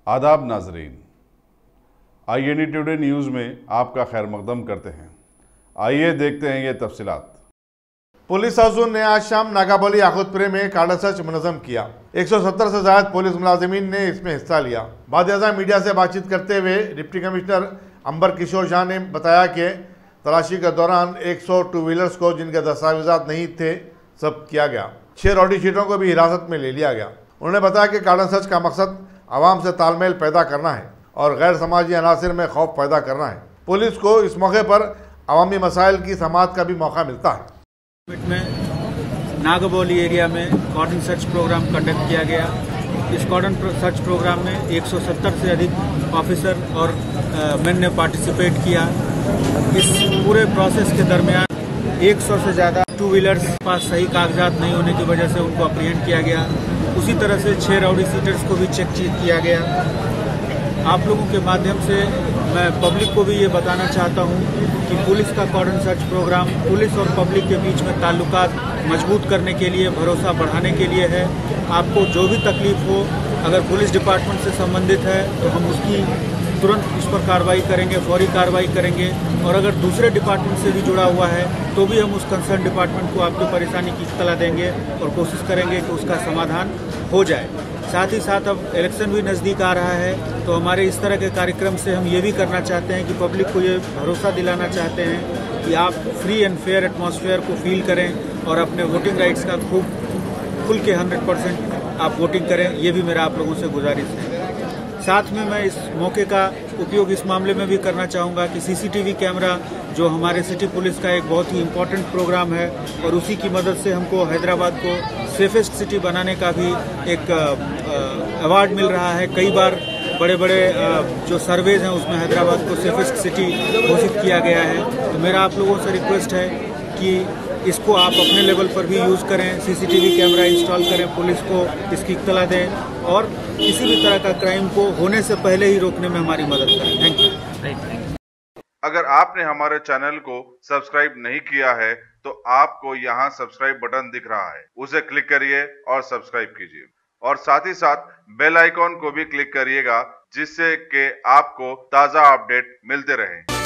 आदाब नाजरीन, INE today news में आपका खैर मकदम करते हैं। आइए देखते हैं ये तफसीलात। पुलिस हाउस ने आज शाम नागाबली आखुदपुरे में कार्डन सर्च मुनज़्ज़म किया। 170 से ज्यादा पुलिस मुलाजिमीन ने इसमें हिस्सा लिया। बाद मीडिया से बातचीत करते हुए डिप्टी कमिश्नर अंबर किशोर शाह ने बताया कि तलाशी के दौरान 100 टू व्हीलर्स को जिनके दस्तावेजात नहीं थे जब्त किया गया। 6 रॉडी शीटों को भी हिरासत में ले लिया गया। उन्होंने बताया कि कार्डन सर्च का मकसद आवाम से तालमेल पैदा करना है और गैर समाजी अनासर में खौफ पैदा करना है। पुलिस को इस मौके पर अवामी मसाइल की समाअत का भी मौका मिलता है। में नागाबली एरिया में कॉर्डन सर्च प्रोग्राम कंडक्ट किया गया। इस कॉर्डन सर्च प्रोग्राम में 170 से अधिक ऑफिसर और मेन ने पार्टिसिपेट किया। इस पूरे प्रोसेस के दरमियान 100 से ज़्यादा टू व्हीलर्स पास सही कागजात नहीं होने की वजह से उनको अप्रीहेंड किया गया। उसी तरह से 6 राउडी सीटर्स को भी चेक किया गया। आप लोगों के माध्यम से मैं पब्लिक को भी ये बताना चाहता हूँ कि पुलिस का कॉर्डन सर्च प्रोग्राम पुलिस और पब्लिक के बीच में ताल्लुकात मजबूत करने के लिए, भरोसा बढ़ाने के लिए है। आपको जो भी तकलीफ हो, अगर पुलिस डिपार्टमेंट से संबंधित है तो हम उसकी तुरंत इस पर कार्रवाई करेंगे, फौरी कार्रवाई करेंगे। और अगर दूसरे डिपार्टमेंट से भी जुड़ा हुआ है तो भी हम उस कंसर्न डिपार्टमेंट को आपकी परेशानी की इत्तला देंगे और कोशिश करेंगे कि उसका समाधान हो जाए। साथ ही साथ अब इलेक्शन भी नज़दीक आ रहा है तो हमारे इस तरह के कार्यक्रम से हम ये भी करना चाहते हैं कि पब्लिक को ये भरोसा दिलाना चाहते हैं कि आप फ्री एंड फेयर एटमॉस्फेयर को फील करें और अपने वोटिंग राइट्स का खूब खुल के 100% आप वोटिंग करें। ये भी मेरा आप लोगों से गुजारिश है। साथ में मैं इस मौके का उपयोग इस मामले में भी करना चाहूँगा कि CCTV कैमरा जो हमारे सिटी पुलिस का एक बहुत ही इम्पोर्टेंट प्रोग्राम है और उसी की मदद से हमको हैदराबाद को सेफेस्ट सिटी बनाने का भी एक अवार्ड मिल रहा है। कई बार बड़े बड़े जो सर्वेज हैं उसमें हैदराबाद को सेफेस्ट सिटी घोषित किया गया है। तो मेरा आप लोगों से रिक्वेस्ट है कि इसको आप अपने लेवल पर भी यूज़ करें, CCTV कैमरा इंस्टॉल करें, पुलिस को इसकी इत्तला दें और किसी भी तरह का क्राइम को होने से पहले ही रोकने में हमारी मदद करें। Thank you. अगर आपने हमारे चैनल को सब्सक्राइब नहीं किया है तो आपको यहाँ सब्सक्राइब बटन दिख रहा है, उसे क्लिक करिए और सब्सक्राइब कीजिए और साथ ही साथ बेल आइकॉन को भी क्लिक करिएगा जिससे कि आपको ताज़ा अपडेट मिलते रहें।